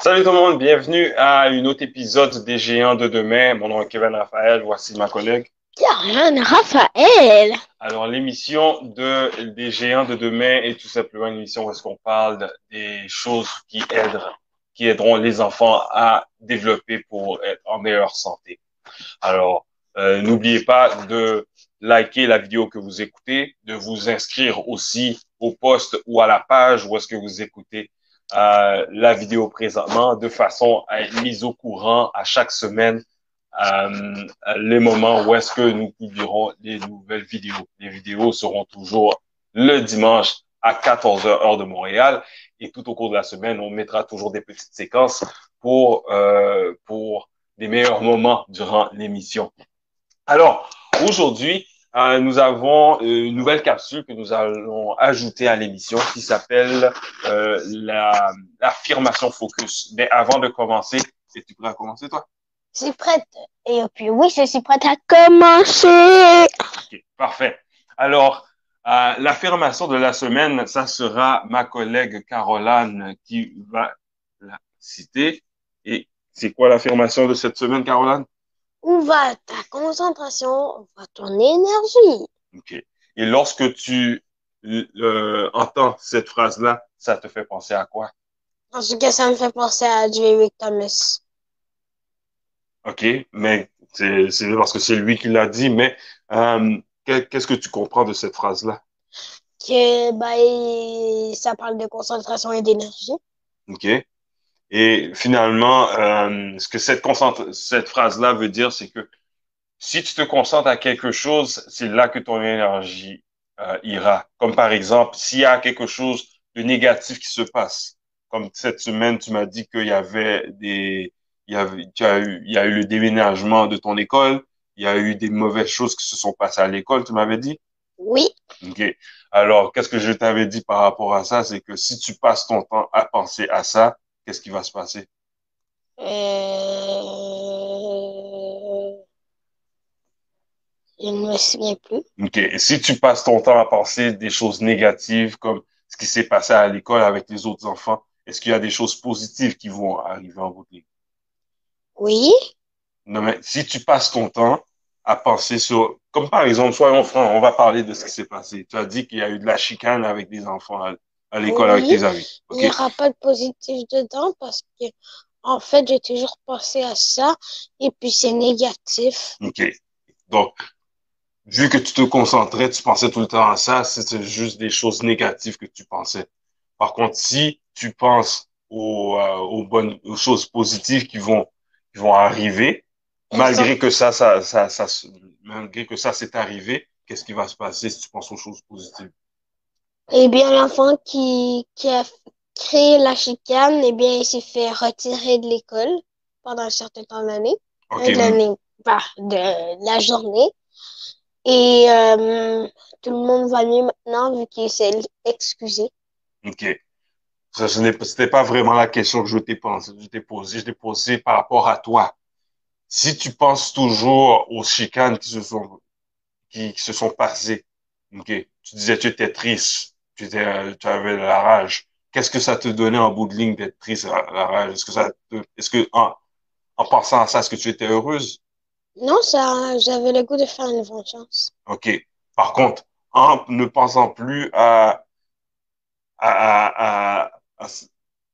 Salut tout le monde, bienvenue à un autre épisode des Géants de demain. Mon nom est Kevin Raphaël, voici ma collègue. Karen Raphaël. Alors, l'émission des Géants de demain est tout simplement une émission où est-ce qu'on parle des choses qui aideront les enfants à développer pour être en meilleure santé. Alors, n'oubliez pas de liker la vidéo que vous écoutez, de vous inscrire aussi au post ou à la page où est-ce que vous écoutez la vidéo présentement, de façon à être mis au courant à chaque semaine les moments où est-ce que nous publierons les nouvelles vidéos. Les vidéos seront toujours le dimanche à 14 heures de Montréal et tout au cours de la semaine, on mettra toujours des petites séquences pour des meilleurs moments durant l'émission. Alors, aujourd'hui, nous avons une nouvelle capsule que nous allons ajouter à l'émission qui s'appelle l'affirmation focus. Mais avant de commencer, es-tu prêt à commencer, toi? Je suis prête. Et puis oui, je suis prête à commencer. OK, parfait. Alors, l'affirmation de la semaine, ça sera ma collègue Caroline qui va la citer. Et c'est quoi l'affirmation de cette semaine, Caroline? Où va ta concentration? Où va ton énergie? OK. Et lorsque tu entends cette phrase-là, ça te fait penser à quoi? En tout cas, ça me fait penser à Jerry Thomas. OK, mais c'est parce que c'est lui qui l'a dit, mais qu'est-ce que tu comprends de cette phrase-là? Que, ça parle de concentration et d'énergie. OK? Et finalement, ce que cette phrase-là veut dire, c'est que si tu te concentres à quelque chose, c'est là que ton énergie ira. Comme par exemple, s'il y a quelque chose de négatif qui se passe, comme cette semaine, tu m'as dit qu'il y avait il y a eu le déménagement de ton école, il y a eu des mauvaises choses qui se sont passées à l'école, tu m'avais dit? Oui. OK. Alors, qu'est-ce que je t'avais dit par rapport à ça? C'est que si tu passes ton temps à penser à ça, qu'est-ce qui va se passer? Je ne me souviens plus. OK. Et si tu passes ton temps à penser des choses négatives comme ce qui s'est passé à l'école avec les autres enfants, est-ce qu'il y a des choses positives qui vont arriver en bout de ligne? Oui. Non, mais si tu passes ton temps à penser sur, comme par exemple, soyons francs, on va parler de ce qui s'est passé. Tu as dit qu'il y a eu de la chicane avec des enfants à l'école avec Oui. tes amis. Il OK? n'y aura pas de positif dedans parce que, en fait, j'ai toujours pensé à ça et puis c'est négatif. OK. Donc, vu que tu te concentrais, tu pensais tout le temps à ça, c'était juste des choses négatives que tu pensais. Par contre, si tu penses aux choses positives qui vont arriver, Exemple. malgré que ça s'est arrivé, qu'est-ce qui va se passer si tu penses aux choses positives? Eh bien, l'enfant qui a créé la chicane, eh bien, il s'est fait retirer de l'école pendant un certain temps de l'année, OK, de l'année, de la journée. Et tout le monde va mieux maintenant vu qu'il s'est excusé. OK. C'était pas vraiment la question que je t'ai posé par rapport à toi. Si tu penses toujours aux chicanes qui se sont passées. OK. Tu disais que tu étais triste, tu avais la rage. Qu'est-ce que ça te donnait en bout de ligne d'être triste, la rage? Est-ce que en pensant à ça, est-ce que tu étais heureuse? Non, ça, j'avais le goût de faire une vengeance. OK. Par contre, en ne pensant plus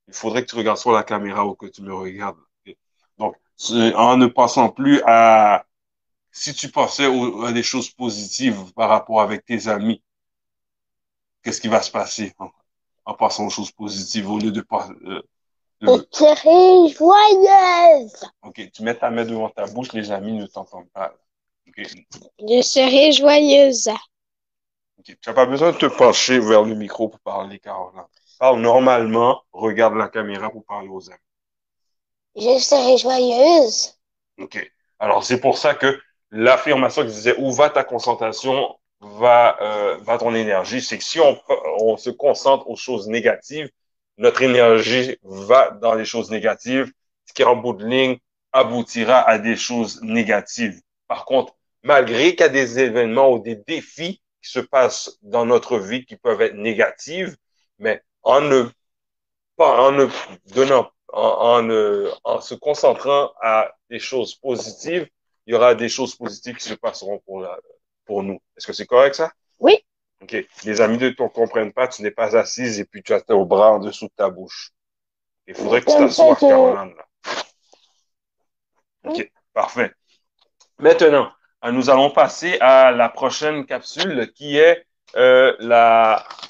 il faudrait que tu regardes sur la caméra ou que tu me regardes. OK. Donc, en ne pensant plus si tu pensais à des choses positives par rapport avec tes amis, qu'est-ce qui va se passer en passant aux choses positives au lieu de pas Et de- très joyeuse. OK, tu mets ta main devant ta bouche, les amis ne t'entendent pas. OK. Je serai joyeuse. OK. Tu n'as pas besoin de te pencher vers le micro pour parler, Caroline. Parle normalement, regarde la caméra pour parler aux amis. Je serai joyeuse. OK. Alors, c'est pour ça que l'affirmation qui disait où va ta concentration, va ton énergie. C'est que si on se concentre aux choses négatives, notre énergie va dans les choses négatives, ce qui en bout de ligne aboutira à des choses négatives. Par contre, malgré qu'il y a des événements ou des défis qui se passent dans notre vie qui peuvent être négatifs, mais en ne donnant, en se concentrant à des choses positives, il y aura des choses positives qui se passeront pour nous. Est-ce que c'est correct, ça? Oui. OK. Les amis ne te comprennent pas, tu n'es pas assise et puis tu as tes bras en dessous de ta bouche. Il faudrait que tu t'assoies, Caroline, là. OK. Parfait. Maintenant, nous allons passer à la prochaine capsule qui est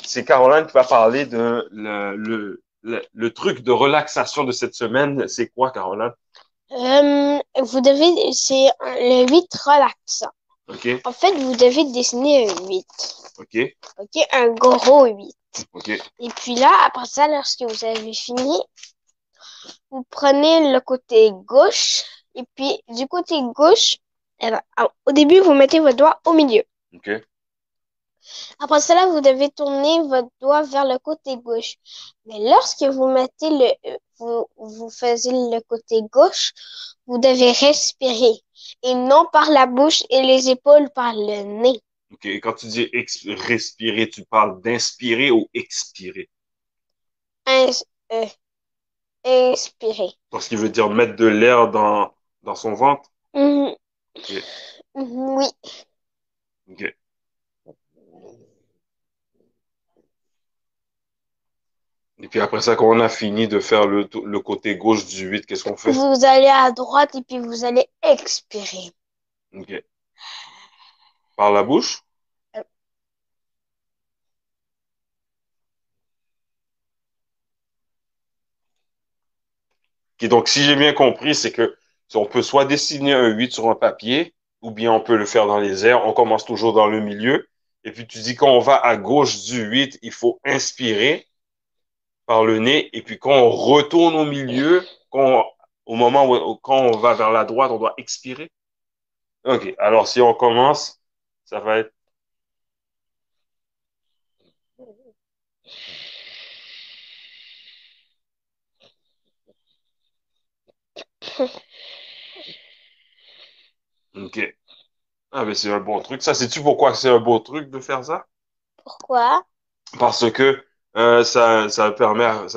c'est Caroline qui va parler de le truc de relaxation de cette semaine. C'est quoi, Caroline? C'est le 8 relaxant. OK, En fait, vous devez dessiner un 8. OK, OK? Un gros 8. OK, Et puis là, après ça, lorsque vous avez fini, vous prenez le côté gauche. Et puis, du côté gauche, au début, vous mettez votre doigt au milieu. OK. Après cela, vous devez tourner votre doigt vers le côté gauche. Mais lorsque vous mettez vous faisiez le côté gauche, vous devez respirer. Et non par la bouche et les épaules par le nez. OK. Et quand tu dis respirer, tu parles d'inspirer ou expirer? Ins- euh, Inspirer. Parce qu'il veut dire mettre de l'air dans son ventre? Mhm, OK, oui. OK. Et puis après ça, quand on a fini de faire le côté gauche du 8, qu'est-ce qu'on fait? Vous allez à droite et puis vous allez expirer. OK. Par la bouche? Euh, OK, donc si j'ai bien compris, c'est que on peut soit dessiner un 8 sur un papier, ou bien on peut le faire dans les airs. On commence toujours dans le milieu. Et puis tu dis quand on va à gauche du 8, il faut inspirer par le nez. Et puis quand on retourne au milieu, au moment où quand on va vers la droite, on doit expirer. OK, alors si on commence, ça va être... OK. Ah, mais c'est un bon truc. Ça, sais-tu pourquoi c'est un beau truc de faire ça? Pourquoi? Parce que ça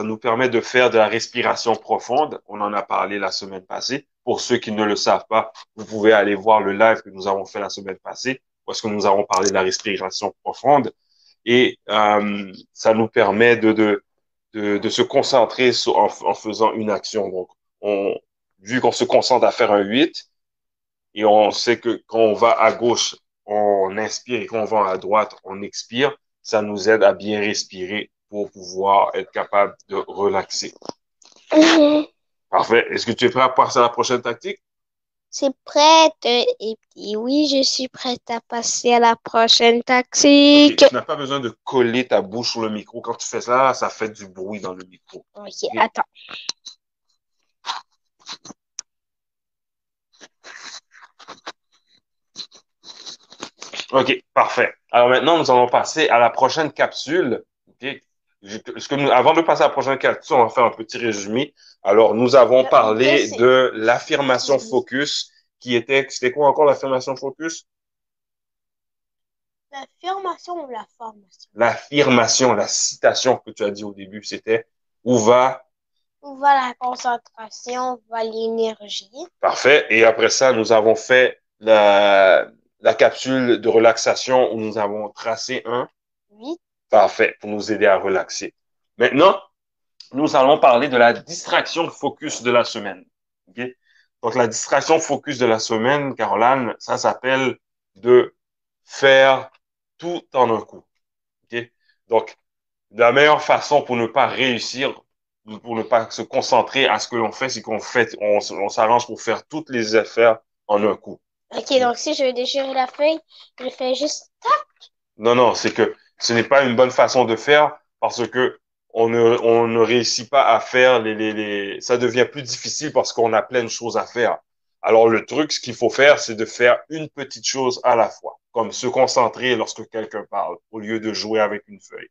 nous permet de faire de la respiration profonde. On en a parlé la semaine passée. Pour ceux qui ne le savent pas, vous pouvez aller voir le live que nous avons fait la semaine passée, où est-ce que nous avons parlé de la respiration profonde. Et ça nous permet de se concentrer en faisant une action. Donc, vu qu'on se concentre à faire un 8, et on sait que quand on va à gauche, on inspire et quand on va à droite, on expire. Ça nous aide à bien respirer pour pouvoir être capable de relaxer. Mhm. Parfait. Est-ce que tu es prêt à passer à la prochaine tactique? C'est prête. Et puis oui, je suis prête à passer à la prochaine OK. tactique. Tu n'as pas besoin de coller ta bouche sur le micro. Quand tu fais ça, ça fait du bruit dans le micro. Ok, OK. attends. OK, parfait. Alors maintenant, nous allons passer à la prochaine capsule. OK. Avant de passer à la prochaine capsule, on va faire un petit résumé. Alors, nous avons parlé de l'affirmation focus c'était quoi encore l'affirmation focus? L'affirmation ou la formation? L'affirmation, la citation que tu as dit au début, c'était où va? Où va la concentration, où va l'énergie? Parfait. Et après ça, nous avons fait la capsule de relaxation où nous avons tracé un. Oui. Parfait, pour nous aider à relaxer. Maintenant, nous allons parler de la distraction focus de la semaine. Okay? Donc, la distraction focus de la semaine, Caroline, ça s'appelle de faire tout en un coup. Okay? Donc, la meilleure façon pour ne pas réussir, pour ne pas se concentrer à ce que l'on fait, c'est on s'arrange pour faire toutes les affaires en un coup. Ok, donc si je veux déchirer la feuille, je fais juste tac. Non, non, c'est que ce n'est pas une bonne façon de faire parce que on ne réussit pas à faire ça devient plus difficile parce qu'on a plein de choses à faire. Alors, le truc, ce qu'il faut faire, c'est de faire une petite chose à la fois, comme se concentrer lorsque quelqu'un parle, au lieu de jouer avec une feuille.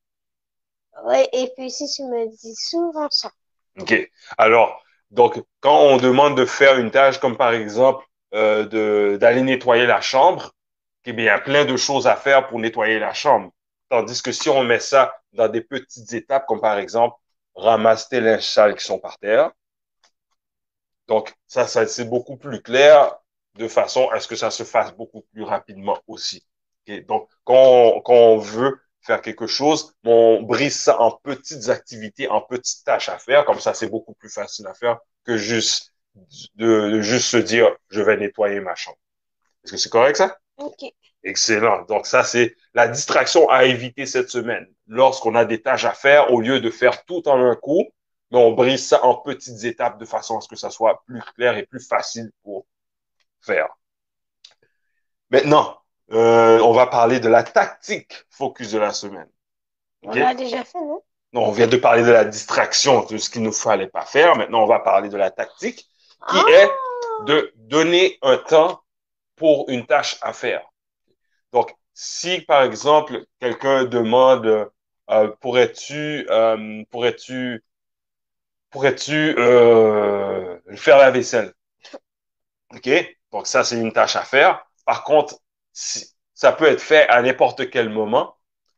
Ouais, et puis si tu me dis souvent ça. OK. Alors, donc, quand on demande de faire une tâche comme par exemple d'aller nettoyer la chambre, eh bien, il y a plein de choses à faire pour nettoyer la chambre. Tandis que si on met ça dans des petites étapes, comme par exemple ramasser les linges sales qui sont par terre, Donc, ça c'est beaucoup plus clair de façon à ce que ça se fasse beaucoup plus rapidement aussi. Ok? Donc, quand on veut faire quelque chose, on brise ça en petites activités, en petites tâches à faire. Comme ça, c'est beaucoup plus facile à faire que juste de juste se dire, je vais nettoyer ma chambre. Est-ce que c'est correct ça? Ok. Excellent. Donc ça, c'est la distraction à éviter cette semaine. Lorsqu'on a des tâches à faire, au lieu de faire tout en un coup, mais on brise ça en petites étapes de façon à ce que ça soit plus clair et plus facile pour faire. Maintenant, on va parler de la tactique focus de la semaine. On OK? l'a déjà fait, non? Donc, on vient de parler de la distraction, de ce qu'il ne fallait pas faire. Maintenant, on va parler de la tactique qui est Ah! de donner un temps pour une tâche à faire. Donc, si par exemple quelqu'un demande pourrais-tu faire la vaisselle? OK? Donc ça, c'est une tâche à faire. Par contre, ça peut être fait à n'importe quel moment.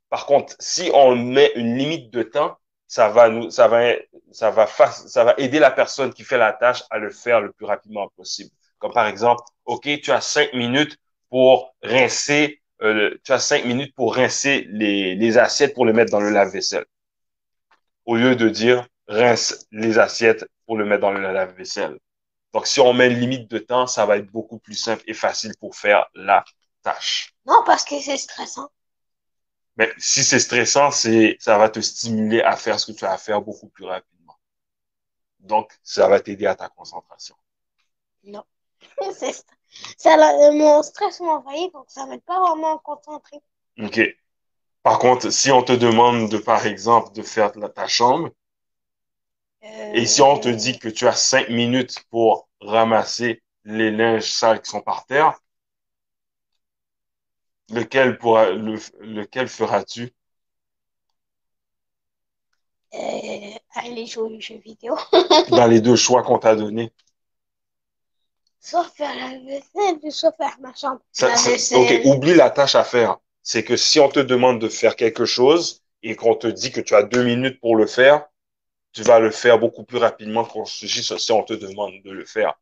Par contre, si on met une limite de temps, ça va aider la personne qui fait la tâche à le faire le plus rapidement possible. Comme par exemple, OK, tu as 5 minutes pour rincer, tu as 5 minutes pour rincer les assiettes pour les mettre dans le lave-vaisselle. Au lieu de dire rince les assiettes pour le mettre dans le lave-vaisselle. Donc, si on met une limite de temps, ça va être beaucoup plus simple et facile pour faire la tâche. Non, parce que c'est stressant. Mais si c'est stressant, ça va te stimuler à faire ce que tu as à faire beaucoup plus rapidement. Donc, ça va t'aider à ta concentration. Non. C'est mon stress m'a envahi, donc ça m'aide pas vraiment à me concentrer. OK. Par contre, si on te demande de, par exemple, de faire ta chambre, et si on te Euh, dit que tu as 5 minutes pour ramasser les linges sales qui sont par terre, lequel feras-tu? aller jouer aux jeux vidéo. Dans les deux choix qu'on t'a donnés. Soit faire la vaisselle, soit faire ma chambre. Ça, La OK, vaisselle. oublie la tâche à faire. C'est que si on te demande de faire quelque chose et qu'on te dit que tu as 2 minutes pour le faire, tu vas le faire beaucoup plus rapidement si on te demande de le faire.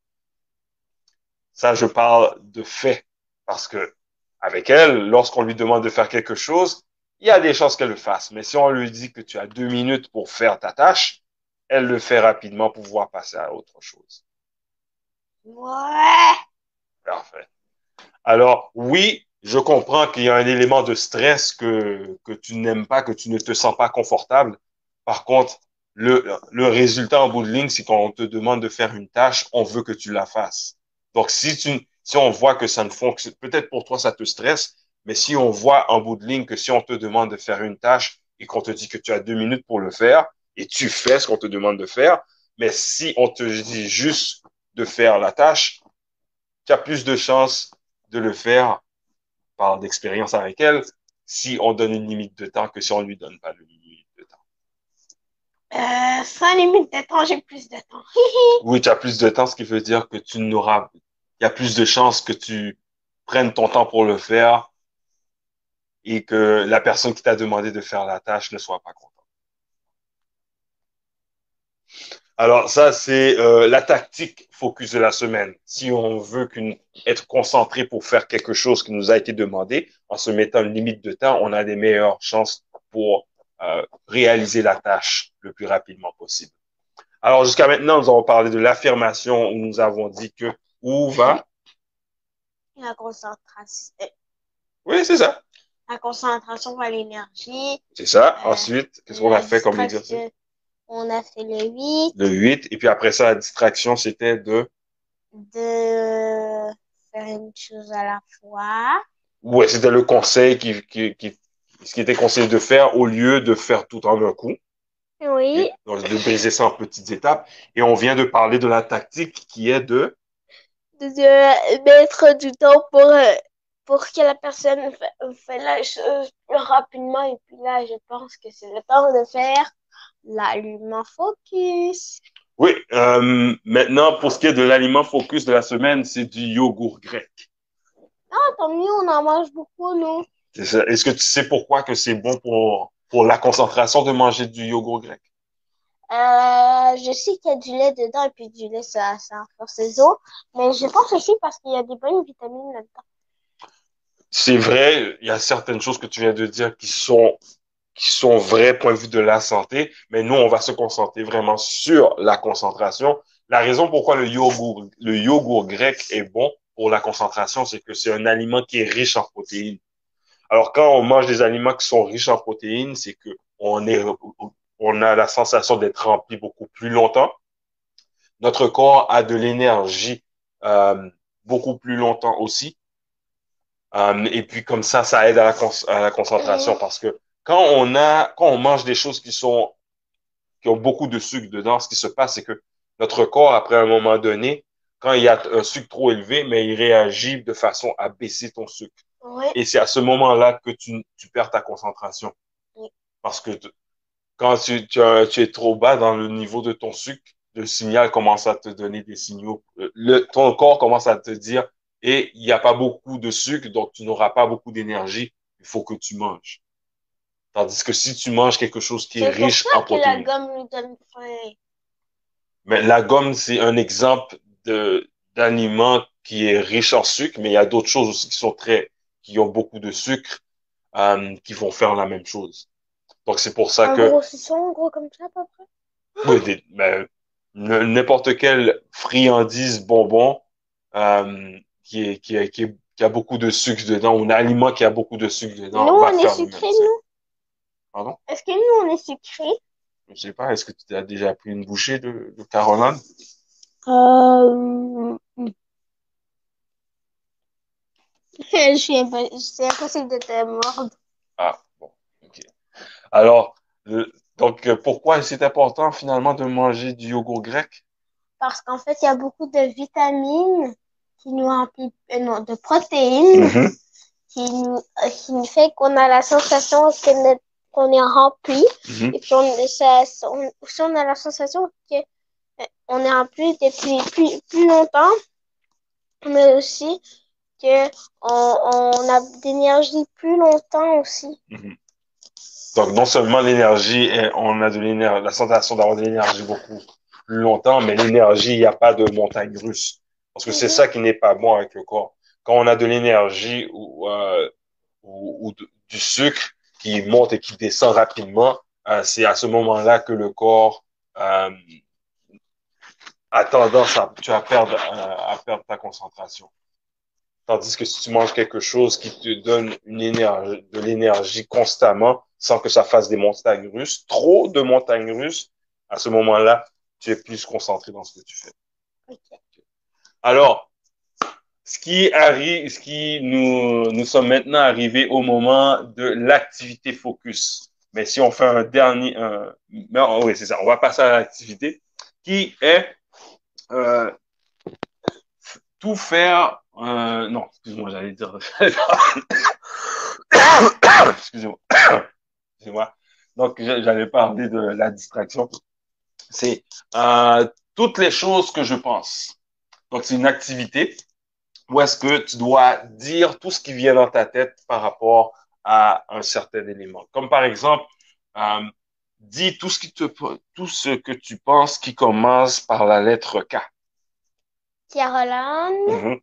Ça, je parle de fait. Parce que avec elle, lorsqu'on lui demande de faire quelque chose, il y a des chances qu'elle le fasse. Mais si on lui dit que tu as 2 minutes pour faire ta tâche, elle le fait rapidement pour pouvoir passer à autre chose. Ouais. Parfait. Alors, oui, je comprends qu'il y a un élément de stress que tu n'aimes pas, que tu ne te sens pas confortable. Par contre, le résultat en bout de ligne, c'est quand on te demande de faire une tâche, on veut que tu la fasses. Donc, si on voit que ça ne fonctionne, peut-être pour toi, ça te stresse, mais si on voit en bout de ligne que si on te demande de faire une tâche et qu'on te dit que tu as 2 minutes pour le faire et tu fais ce qu'on te demande de faire, mais si on te dit juste de faire la tâche, tu as plus de chances de le faire par d'expérience avec elle si on donne une limite de temps que si on lui donne pas de limite de temps. Sans limite de temps, j'ai plus de temps. Oui, tu as plus de temps, ce qui veut dire que il y a plus de chances que tu prennes ton temps pour le faire et que la personne qui t'a demandé de faire la tâche ne soit pas contente. Alors ça, c'est la tactique focus de la semaine. Si on veut être concentré pour faire quelque chose qui nous a été demandé, en se mettant une limite de temps, on a des meilleures chances pour réaliser la tâche le plus rapidement possible. Alors jusqu'à maintenant, nous avons parlé de l'affirmation où nous avons dit que où va? La concentration, Oui, c'est ça. la concentration va l'énergie. C'est ça. Euh, Ensuite, qu'est-ce qu'on a la fait comme exercice? distraction, on a fait le 8. Le 8. Et puis après ça, la distraction, c'était de... De faire une chose à la fois. Ouais, c'était le conseil ce qui était conseillé de faire au lieu de faire tout en un coup. Oui. Et donc, de briser ça en petites étapes. Et on vient de parler de la tactique qui est De mettre du temps pour que la personne fait la chose plus rapidement. Et puis là, je pense que c'est le temps de faire l'allument focus. Oui, maintenant, pour ce qui est de l'aliment focus de la semaine, c'est du yogourt grec. Ah, tant mieux, on en mange beaucoup, nous. C'est ça. Est-ce que tu sais pourquoi que c'est bon pour la concentration de manger du yogourt grec? Je sais qu'il y a du lait dedans et puis du lait, ça renforce les os. Mais je pense aussi parce qu'il y a des bonnes vitamines là-dedans. C'est vrai, il y a certaines choses que tu viens de dire qui sont vrais point de vue de la santé, mais nous, on va se concentrer vraiment sur la concentration. La raison pourquoi le yogourt grec est bon pour la concentration, c'est que c'est un aliment qui est riche en protéines. Alors, quand on mange des aliments qui sont riches en protéines, c'est que on a la sensation d'être rempli beaucoup plus longtemps. Notre corps a de l'énergie euh, beaucoup plus longtemps aussi. Et puis comme ça aide à la concentration Mhm. parce que quand on mange des choses qui ont beaucoup de sucre dedans, ce qui se passe, c'est que notre corps, après un moment donné, quand il y a un sucre trop élevé, mais il réagit de façon à baisser ton sucre. Ouais. Et c'est à ce moment-là que tu perds ta concentration. Oui. Parce que quand tu es trop bas dans le niveau de ton sucre, le signal commence à te donner des signaux. Ton corps commence à te dire, et il n'y a pas beaucoup de sucre, donc tu n'auras pas beaucoup d'énergie. Il faut que tu manges. Tandis que si tu manges quelque chose qui est C'est pour riche ça en que la protéines. gomme nous donne faim. Mais la gomme, c'est un exemple d'aliment qui est riche en sucre, mais il y a d'autres choses aussi qui ont beaucoup de sucre, qui vont faire la même chose. Donc c'est pour ça Un que gros suçon, gros comme ça, à peu près. oui, ben, n'importe quelle friandise bonbon qui a beaucoup de sucre dedans, ou un aliment qui a beaucoup de sucre Nous, dedans, va on est faire le même sucré, effet. nous. Pardon? Est-ce que nous, on est sucré? Je sais pas, est-ce que tu as déjà pris une bouchée de Caroline? Euh, c'est impossible de te mordre. Ah, bon, ok. Alors, donc, pourquoi c'est important finalement de manger du yogourt grec? Parce qu'en fait, il y a beaucoup de vitamines qui nous remplissent, non, de protéines Mhm, qui nous fait qu'on a la sensation qu'on est rempli. mhm. Et puis, aussi, on a la sensation qu'on est rempli depuis plus longtemps, mais aussi que on a d'énergie plus longtemps aussi. Mhm. Donc, non seulement l'énergie, on a la sensation d'avoir de l'énergie beaucoup plus longtemps, mais l'énergie, il n'y a pas de montagne russe. Parce que c'est Mhm. ça qui n'est pas bon avec le corps. Quand on a de l'énergie ou du sucre qui monte et qui descend rapidement, c'est à ce moment-là que le corps euh, a tendance à perdre ta concentration. Tandis que si tu manges quelque chose qui te donne de l'énergie constamment, sans que ça fasse des montagnes russes, trop de montagnes russes, à ce moment-là, tu es plus concentré dans ce que tu fais. Ok. Alors, nous sommes maintenant arrivés au moment de l'activité focus. Mais si on fait un dernier, non, oui, c'est ça, on va passer à l'activité qui est euh, tout faire. Non, excuse-moi, j'allais dire. Excusez-moi. Excusez-moi. Donc, j'allais parler de la distraction. C'est toutes les choses que je pense. Donc, c'est une activité où est-ce que tu dois dire tout ce qui vient dans ta tête par rapport à un certain élément. Comme par exemple, euh, dis tout ce que tu penses qui commence par la lettre K. Caroline. Mhm,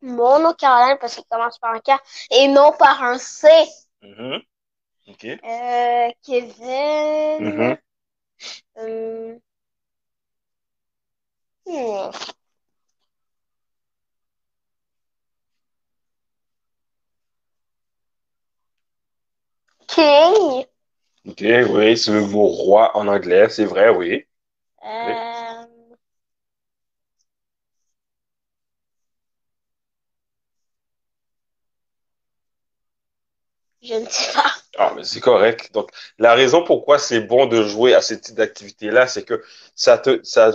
Mon nom Caroline parce qu'il commence par un K et non par un C. mhm, OK. Mhm, Kevin. euh, hmm, King. OK, oui, c'est le mot roi en anglais, c'est vrai, oui. Oui. Euh, je ne sais pas. Ah, mais c'est correct. Donc, la raison pourquoi c'est bon de jouer à ce type d'activité-là, c'est que ça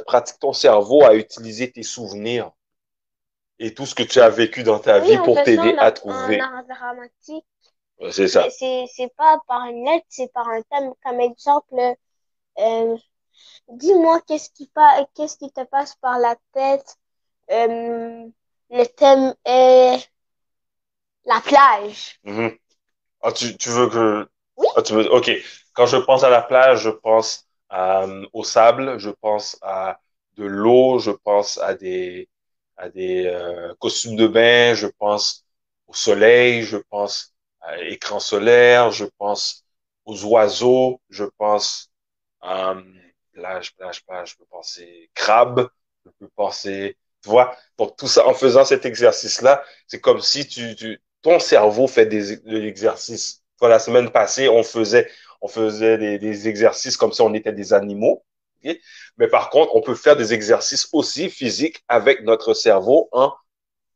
pratique ton cerveau à utiliser tes souvenirs et tout ce que tu as vécu dans ta Oui, vie on pour fait ça t'aider à en trouver. art dramatique, C'est mais ça. c'est pas par une lettre, c'est par un thème. Comme exemple, euh, dis-moi qu'est-ce qui te passe par la tête. Euh, le thème est la plage. Mhm. Ah, tu veux que... Oui, Ah, OK. Quand je pense à la plage, je pense au sable, je pense à de l'eau, je pense à des costumes de bain, je pense au soleil, je pense à l'écran solaire, je pense aux oiseaux, je pense à plage, je peux penser crabe, je peux penser, tu vois. Donc tout ça, en faisant cet exercice-là, c'est comme si ton cerveau fait de l'exercice. La semaine passée, on faisait des exercices comme si on était des animaux. Okay? Mais par contre, on peut faire des exercices aussi physiques avec notre cerveau en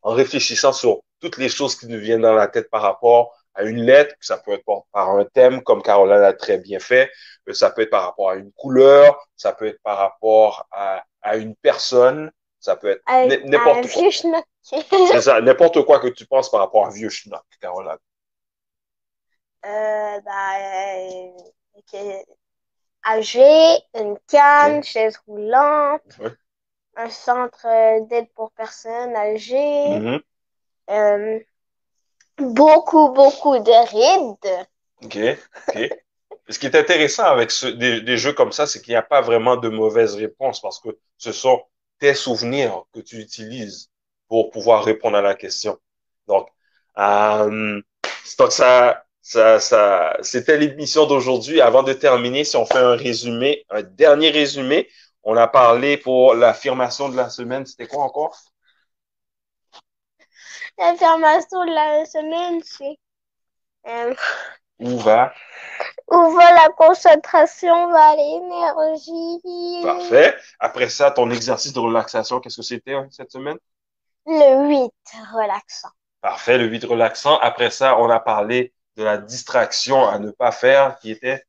réfléchissant sur toutes les choses qui nous viennent dans la tête par rapport à une lettre, ça peut être par un thème, comme Caroline l'a très bien fait, ça peut être par rapport à une couleur, ça peut être par rapport à une personne, ça peut être Un n'importe quoi. vieux schnock. C'est ça, n'importe quoi que tu penses par rapport à un vieux schnock, Caroline. Ok. Âgé, une canne, Okay. chaise roulante, Ouais. un centre d'aide pour personnes âgées, Mm-hmm. euh, beaucoup de rides. OK. OK. Ce qui est intéressant avec des jeux comme ça, c'est qu'il n'y a pas vraiment de mauvaise réponse parce que ce sont tes souvenirs que tu utilises pour pouvoir répondre à la question. Donc, euh, donc c'était l'émission d'aujourd'hui. Avant de terminer, si on fait un résumé, un dernier résumé, on a parlé pour l'affirmation de la semaine. C'était quoi encore? L'affirmation de la semaine, c'est Où va? où va la concentration, va l'énergie. Parfait. Après ça, ton exercice de relaxation, qu'est-ce que c'était cette semaine? Le 8 relaxant. Parfait, le 8 relaxant. Après ça, on a parlé de la distraction à ne pas faire, qui était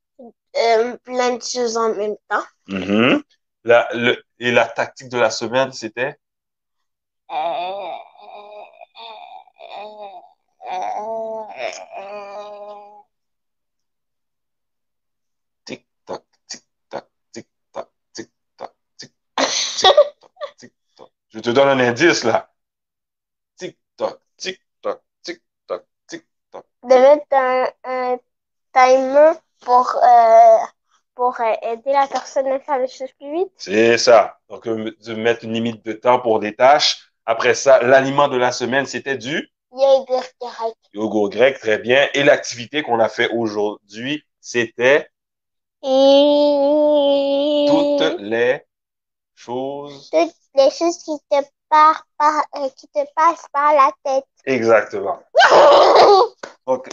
Plein de choses en même temps. Mhm. Et la tactique de la semaine, c'était Euh, tic-tac, tic-tac, tic-tac, tic-tac, tic-tac, tic-tac, tic-tac. Je te donne un indice là. Tic-tac, tic-tac, tic-tac, tic-tac, de tic. mettre un timer pour aider la personne à faire les choses plus vite. C'est ça. Donc, de mettre une limite de temps pour des tâches. Après ça, l'aliment de la semaine, c'était du Yogur grec. yogourt grec, très bien. Et l'activité qu'on a fait aujourd'hui, c'était toutes Et les choses. toutes les choses qui te passent par la tête. Exactement. Donc,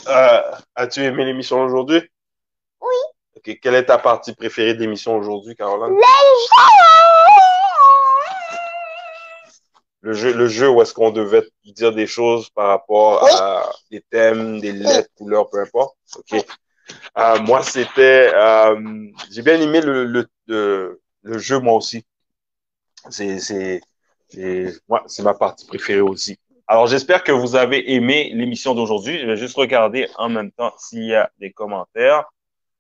as-tu aimé l'émission aujourd'hui? Oui. Ok, quelle est ta partie préférée de l'émission aujourd'hui, Caroline? Les Le jeu où est-ce qu'on devait dire des choses par rapport à des thèmes, des lettres, couleurs, peu importe. Ok. Moi, j'ai bien aimé le jeu, moi aussi. C'est, c'est, c'est ma partie préférée aussi. Alors, j'espère que vous avez aimé l'émission d'aujourd'hui. Je vais juste regarder en même temps s'il y a des commentaires.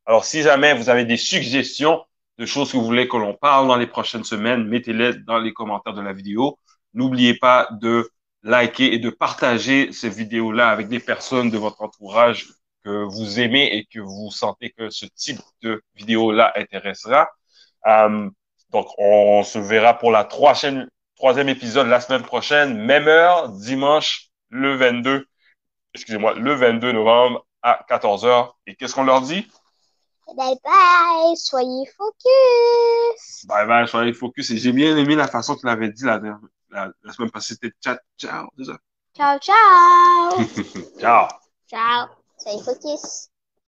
Alors, si jamais vous avez des suggestions de choses que vous voulez que l'on parle dans les prochaines semaines, mettez-les dans les commentaires de la vidéo. N'oubliez pas de liker et de partager ces vidéos-là avec des personnes de votre entourage que vous aimez et que vous sentez que ce type de vidéo-là intéressera. Euh, donc, on se verra pour la troisième épisode la semaine prochaine, même heure, dimanche le 22 novembre à 14 heures. Et qu'est-ce qu'on leur dit? Bye bye, soyez focus. Bye bye, soyez focus. Et j'ai bien aimé la façon que tu l'avais dit la semaine passée. C'était chat, ciao, déjà. Ciao, ciao. Ciao. Ciao, soyez focus.